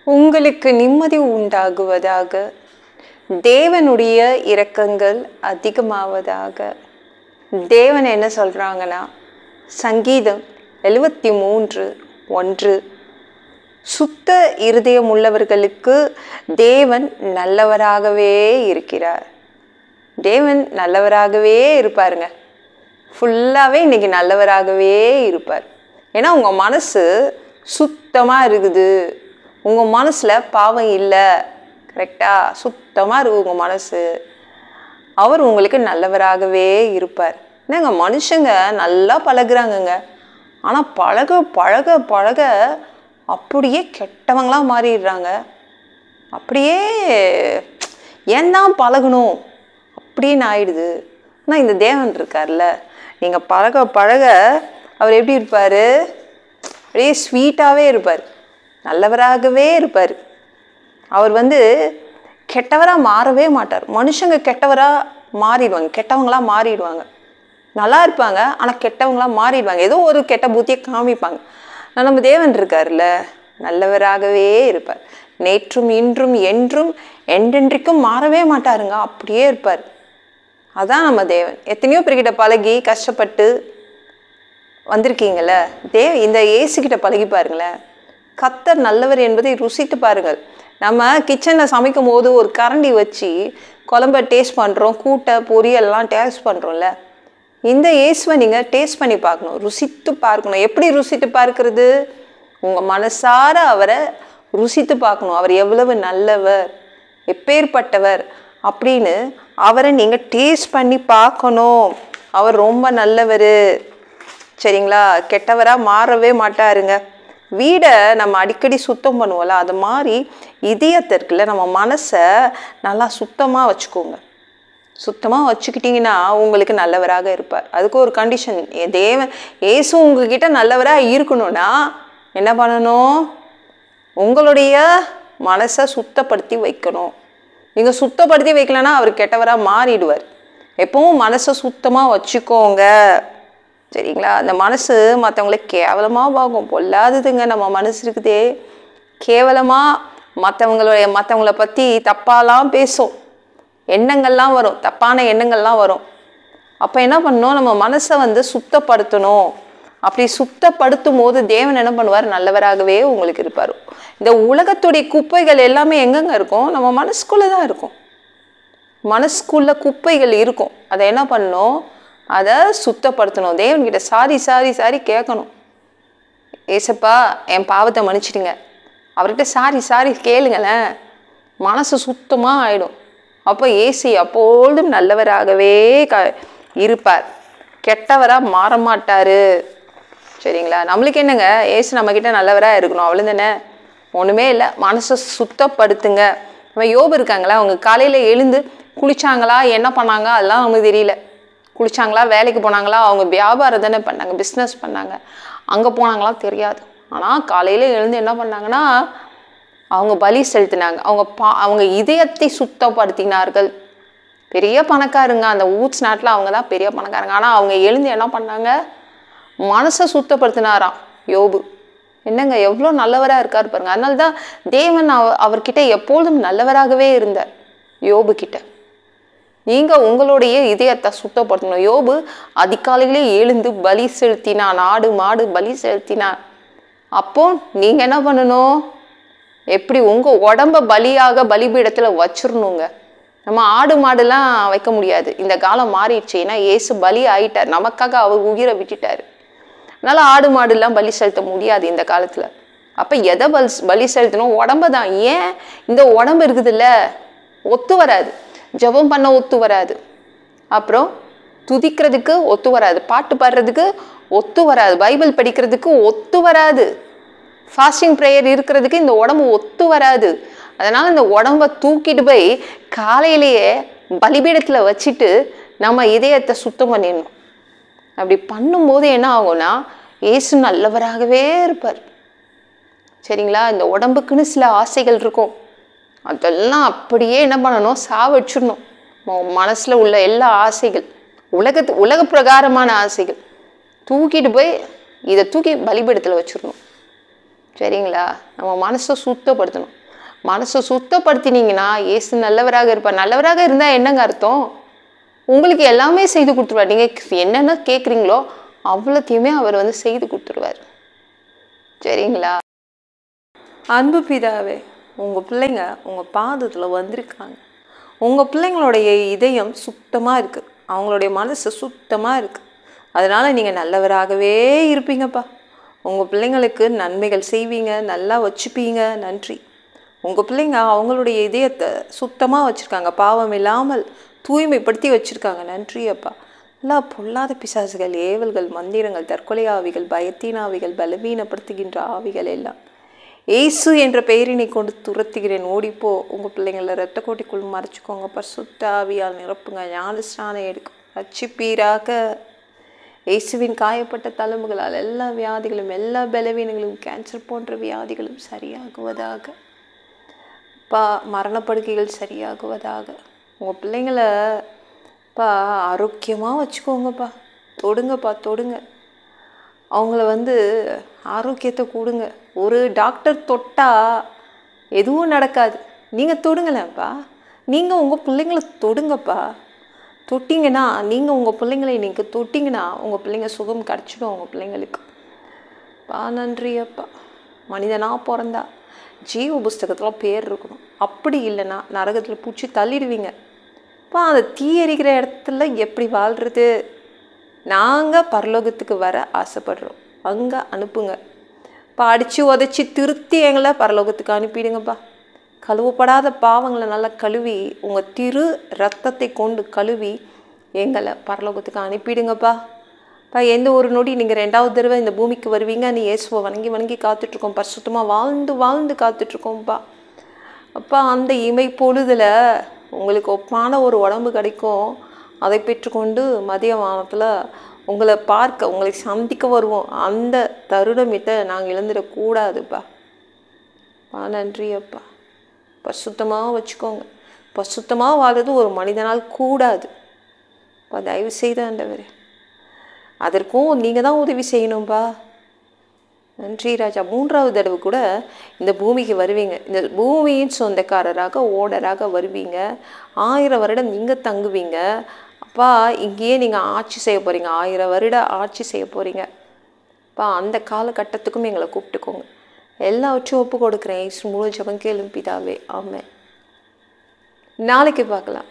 உங்களுக்கு நிம்மதி உண்டாகுவதாக. தேவனுடைய இரக்கங்கள் அதிகமாவதாக. தேவன் என்ன சொல்றாங்கன்னா, சங்கீதம் 73:1, சுத்த இருதயம் உள்ளவர்களுக்கு தேவன் நல்லவராகவே இருக்கிறார். தேவன் நல்லவராகவே இருப்பாருங்க. ஃபுல்லாகவே இன்னைக்கு நல்லவராகவே இருப்பார். ஏன்னா உங்கள் மனசு சுத்தமாக இருக்குது, உங்கள் மனசில் பாவம் இல்லை, கரெக்டாக சுத்தமாக இருக்குது உங்கள் மனசு. அவர் உங்களுக்கு நல்லவராகவே இருப்பார். என்னங்க மனுஷங்க நல்லா பழகுறாங்கங்க, ஆனால் பழக பழக பழக அப்படியே கெட்டவங்களாக மாறிடுறாங்க. அப்படியே ஏன் தான் பழகணும் அப்படின்னு ஆயிடுது. ஆனால் இந்த தேவன் இருக்கார்ல, நீங்கள் பழக பழக அவர் எப்படி இருப்பார்? அப்படியே ஸ்வீட்டாகவே இருப்பார், நல்லவராகவே இருப்பார். அவர் கெட்டவராக மாறவே மாட்டார். மனுஷங்க கெட்டவராக மாறிடுவாங்க, கெட்டவங்களாக மாறிடுவாங்க. நல்லா இருப்பாங்க ஆனால் கெட்டவங்களாக மாறிடுவாங்க, ஏதோ ஒரு கெட்ட புத்தியை காமிப்பாங்க. ஆனால் நம்ம தேவன் இருக்கார்ல, நல்லவராகவே இருப்பார். நேற்றும் இன்றும் என்றும் என்றென்றைக்கும் மாறவே மாட்டாருங்க, அப்படியே இருப்பார். அதான் நம்ம தேவன். எத்தனையோ பேர்கிட்ட பழகி கஷ்டப்பட்டு வந்திருக்கீங்கள, இந்த இயேசுகிட்ட பழகி பாருங்களேன். கர்த்தர் நல்லவர் என்பதை ருசித்து பாருங்கள். நம்ம கிச்சனில் சமைக்கும் போது ஒரு கரண்டி வச்சு குழம்ப டேஸ்ட் பண்ணுறோம், கூட்டை பொரியல்லாம் டேஸ்ட் பண்ணுறோம்ல, இந்த இயேசுவை நீங்கள் டேஸ்ட் பண்ணி பார்க்கணும், ருசித்து பார்க்கணும். எப்படி ருசித்து பார்க்கறது? உங்கள் மனசார அவரை ருசித்து பார்க்கணும். அவர் எவ்வளவு நல்லவர், எப்பேற்பட்டவர் அப்படின்னு அவரை நீங்கள் டேஸ்ட் பண்ணி பார்க்கணும். அவர் ரொம்ப நல்லவர், சரிங்களா? கெட்டவராக மாறவே மாட்டாருங்க. வீடை நம்ம அடிக்கடி சுத்தம் பண்ணுவோம்ல, அது மாதிரி இதயத்திற்குள்ள நம்ம மனசை நல்லா சுத்தமாக வச்சுக்கோங்க. சுத்தமாக வச்சுக்கிட்டிங்கன்னா உங்களுக்கு நல்லவராக இருப்பார். அதுக்கு ஒரு கண்டிஷன், இயேசு உங்ககிட்ட நல்லவராக இருக்கணும்னா என்ன பண்ணணும்? உங்களுடைய மனசை சுத்தப்படுத்தி வைக்கணும். நீங்கள் சுத்தப்படுத்தி வைக்கலன்னா அவர் கெட்டவராக மாறிடுவார். எப்பவும் மனசை சுத்தமாக வச்சுக்கோங்க, சரிங்களா? அந்த மனசு மற்றவங்கள கேவலமாக பார்க்கும், பொல்லாததுங்க நம்ம மனசு இருக்குதே, கேவலமாக மற்றவங்கள பற்றி தப்பாலாம் பேசும், எண்ணங்கள்லாம் வரும், தப்பான எண்ணங்கள்லாம் வரும். அப்போ என்ன பண்ணணும்? நம்ம மனசை சுத்தப்படுத்தணும். அப்படி சுத்தப்படுத்தும் போது தேவன் என்ன பண்ணுவார்? நல்லவராகவே உங்களுக்கு இருப்பார். இந்த உலகத்துடைய குப்பைகள் எல்லாமே எங்கெங்க இருக்கும்? நம்ம மனசுக்குள்ளே தான் இருக்கும். மனசுக்குள்ள குப்பைகள் இருக்கும். அதை என்ன பண்ணணும்? அதை சுத்தப்படுத்தணும். தேவன்கிட்ட சாரி சாரி சாரி கேட்கணும். ஏசப்பா என் பாவத்தை மன்னிச்சிடுங்க, அவர்கிட்ட சாரி சாரி கேளுங்களேன், மனசு சுத்தமாக ஆயிடும். அப்போ ஏசு அப்பொழுதும் நல்லவராகவே இருப்பார், கெட்டவராக மாற மாட்டார், சரிங்களா? நம்மளுக்கு என்னங்க, ஏசு நம்மக்கிட்ட நல்லவராக இருக்கணும், அவ்வளோ தானே, ஒன்றுமே இல்லை. மனசை சுத்தப்படுத்துங்க. நம்ம யோபு இருக்காங்களா, அவங்க காலையில் எழுந்து குளிச்சாங்களா, என்ன பண்ணாங்க அதெல்லாம் நமக்கு தெரியல. குளிச்சாங்களா, வேலைக்கு போனாங்களா, அவங்க வியாபாரம் தானே பண்ணாங்க, பிஸ்னஸ் பண்ணாங்க, அங்கே போனாங்களா தெரியாது. ஆனால் காலையில் எழுந்து என்ன பண்ணாங்கன்னா அவங்க பலி செலுத்தினாங்க. அவங்க இதயத்தை சுத்தப்படுத்தினார்கள். பெரிய பணக்காரங்க, அந்த ஊட்ஸ் நாட்டில் அவங்க தான் பெரிய பணக்காரங்க. ஆனால் அவங்க எழுந்து என்ன பண்ணாங்க? மனசை சுத்தப்படுத்தினாராம் யோபு. என்னங்க எவ்வளோ நல்லவராக இருக்கார் பாருங்க. அதனால தான் தேவன் அவர்கிட்ட எப்பொழுதும் நல்லவராகவே இருந்தார். யோபு கிட்ட நீங்கள் உங்களுடைய இதயத்தை சுத்தப்படுத்தணும். யோபு அதிகாலையிலே எழுந்து பலி செலுத்தினான், ஆடு மாடு பலி செலுத்தினான். அப்போ நீங்கள் என்ன பண்ணணும்? எப்படி உங்கள் உடம்ப பலியாக பலிபீடத்தில் வச்சிடணுங்க. நம்ம ஆடு மாடுலாம் வைக்க முடியாது, இந்த காலம் மாறிடுச்சு. ஏன்னா இயேசு பலி ஆயிட்டார், நமக்காக அவர் உயிரை விட்டுட்டார். அதனால் ஆடு மாடுலாம் பலி செலுத்த முடியாது இந்த காலத்தில். அப்போ எதை பலி செலுத்தணும்? உடம்ப தான். ஏன்? இந்த உடம்பு இருக்குதுல்ல, ஒத்து வராது, ஜெபம் பண்ண ஒத்து வராது, அப்புறம் துதிக்கிறதுக்கு ஒத்து வராது, பாட்டு பாடுறதுக்கு ஒத்து வராது, பைபிள் படிக்கிறதுக்கு ஒத்து வராது, ஃபாஸ்டிங் ப்ரேயர் இருக்கிறதுக்கு இந்த உடம்பு ஒத்து வராது. அதனால் இந்த உடம்பை தூக்கிட்டு போய் காலையிலேயே பலிபீடத்தில் வச்சுட்டு நம்ம இதயத்தை சுத்தம் பண்ணிடணும். அப்படி பண்ணும்போது என்ன ஆகும்னா இயேசு நல்லவராகவே இருப்பார், சரிங்களா? இந்த உடம்புக்குன்னு சில ஆசைகள் இருக்கும், அதெல்லாம் அப்படியே என்ன பண்ணணும்? சாவடிச்சிடணும். மனசில் உள்ள எல்லா ஆசைகள், உலக பிரகாரமான ஆசைகள் தூக்கிட்டு போய் இதை தூக்கி பலிபீடத்தில் வச்சிடணும். சரிங்களா? நம்ம மனசை சுத்தப்படுத்தணும். மனசை சுத்தப்படுத்தினீங்கன்னா இயேசு நல்லவராக இருப்பார். நல்லவராக இருந்தால் என்னங்க அர்த்தம்? உங்களுக்கு எல்லாமே செய்து கொடுத்துருவார். நீங்கள் என்னென்ன கேட்குறீங்களோ அவ்வளோத்தையுமே அவர் வந்து செய்து கொடுத்துருவார். சரிங்களா? அன்பு பிதாவே, உங்கள் பிள்ளைங்க உங்கள் பாதத்தில் வந்திருக்காங்க. உங்கள் பிள்ளைங்களுடைய இதயம் சுத்தமாக இருக்குது, அவங்களுடைய மனசு சுத்தமாக இருக்குது. அதனால் நீங்கள் நல்லவராகவே இருப்பீங்கப்பா. உங்கள் பிள்ளைங்களுக்கு நன்மைகள் செய்வீங்க, நல்லா வச்சுப்பீங்க. நன்றி. உங்கள் பிள்ளைங்க அவங்களுடைய இதயத்தை சுத்தமாக வச்சுருக்காங்க, பாவம் இல்லாமல் தூய்மைப்படுத்தி வச்சுருக்காங்க. நன்றி அப்பா. எல்லா பொல்லாத பிசாசுகள், ஏவல்கள், மந்திரங்கள், தற்கொலை ஆவிகள், பயத்தின் ஆவிகள், பலவீனப்படுத்துகின்ற ஆவிகள் எல்லாம் ஏசு என்ற பெயரினை கொண்டு துரத்துகிறேன். ஓடிப்போ. உங்கள் பிள்ளைங்கள இரத்த கோட்டிக்குள் மறைச்சிக்கோங்க. பரிசுத்த ஆவியால் நிரப்புங்க. ஞானஸ்நானம் எடுக்கும். ரட்சிப்பீராக. இயேசுவின் காயப்பட்ட தழும்புகளால் எல்லா வியாதிகளும், எல்லா பலவீனங்களும், கேன்சர் போன்ற வியாதிகளும் சரியாகுவதாக. மரணப்படுக்கைகள் சரியாகுவதாக. உங்கள் பிள்ளைங்களை ஆரோக்கியமாக வச்சுக்கோங்கப்பா. தொடுங்கப்பா, தொடுங்க. அவங்கள வந்து ஆரோக்கியத்தை கொடுங்க. ஒரு டாக்டர் தொட்டால் எதுவும் நடக்காது. நீங்கள் தொடுங்களேன்ப்பா. நீங்கள் உங்கள் பிள்ளைங்களை தொடுங்கப்பா. தொட்டிங்கன்னா, நீங்கள் உங்கள் பிள்ளைங்களை நீங்கள் தொட்டிங்கன்னா உங்கள் பிள்ளைங்க சுகம் கிடச்சிடும். உங்கள் பிள்ளைங்களுக்கு நன்றி அப்பா. மனிதனாக பிறந்தா ஜீவ புஸ்தகத்தில் பேர் இருக்கணும். அப்படி இல்லைன்னா நரகத்தில் பூச்சி தள்ளிடுவீங்க. அந்த தீ எரிக்கிற இடத்துல எப்படி வாழ்கிறது? நாங்கள் பரலோகத்துக்கு வர ஆசைப்படுறோம். அங்கே அனுப்புங்க. அடித்து உதச்சி திருத்தி எங்களை பரலோகத்துக்கு அனுப்பிடுங்கப்பா. கழுவப்படாத பாவங்களை நல்லா கழுவி உங்கள் திரு ரத்தத்தை கொண்டு கழுவி எங்களை பரலோகத்துக்கு அனுப்பிடுங்கப்பா. எந்த ஒரு நொடி நீங்கள் 2வது தடவை இந்த பூமிக்கு வருவீங்க. நீ இயேசுவை வணங்கி வணங்கி காத்துட்ருக்கோம். பரிசுத்தமாக வாழ்ந்து வாழ்ந்து காத்துட்ருக்கோம்ப்பா. அந்த இமை பொழுதில் உங்களுக்கு ஒப்பான ஒரு உடம்பு கிடைக்கும். அதை பெற்றுக்கொண்டு மதிய வானத்தில் உங்களை பார்க்க, உங்களை சந்திக்க வருவோம். அந்த தருணமிட்ட நாங்கள் இழந்துடக்கூடாதுப்பா. நன்றி அப்பா. பரிசுத்தமாக வச்சுக்கோங்க. பரிசுத்தமாக வாழ்றது ஒரு மனிதனால் கூடாது. தயவு செய்து ஆண்டவரே, அதற்கும் நீங்கள் தான் உதவி செய்யணும்பா. நன்றி ராஜா. 3வது தடவை கூட இந்த பூமிக்கு வருவீங்க. இந்த பூமியின் சொந்தக்காரராக ஓடராக வருவீங்க. 1000 வருடம் நீங்கள் தங்குவீங்க. இங்கேயே நீங்கள் ஆட்சி செய்ய போகிறீங்க. 1000 வருடம் ஆட்சி செய்ய போகிறீங்க. அந்த காலகட்டத்துக்கும் எங்களை கூப்பிட்டுக்கோங்க. எல்லாவற்றையும் ஒப்பு கொடுக்குறேன். முழு ஜெபம் கேளும் பிதாவே. ஆமென். நாளைக்கு பார்க்கலாம்.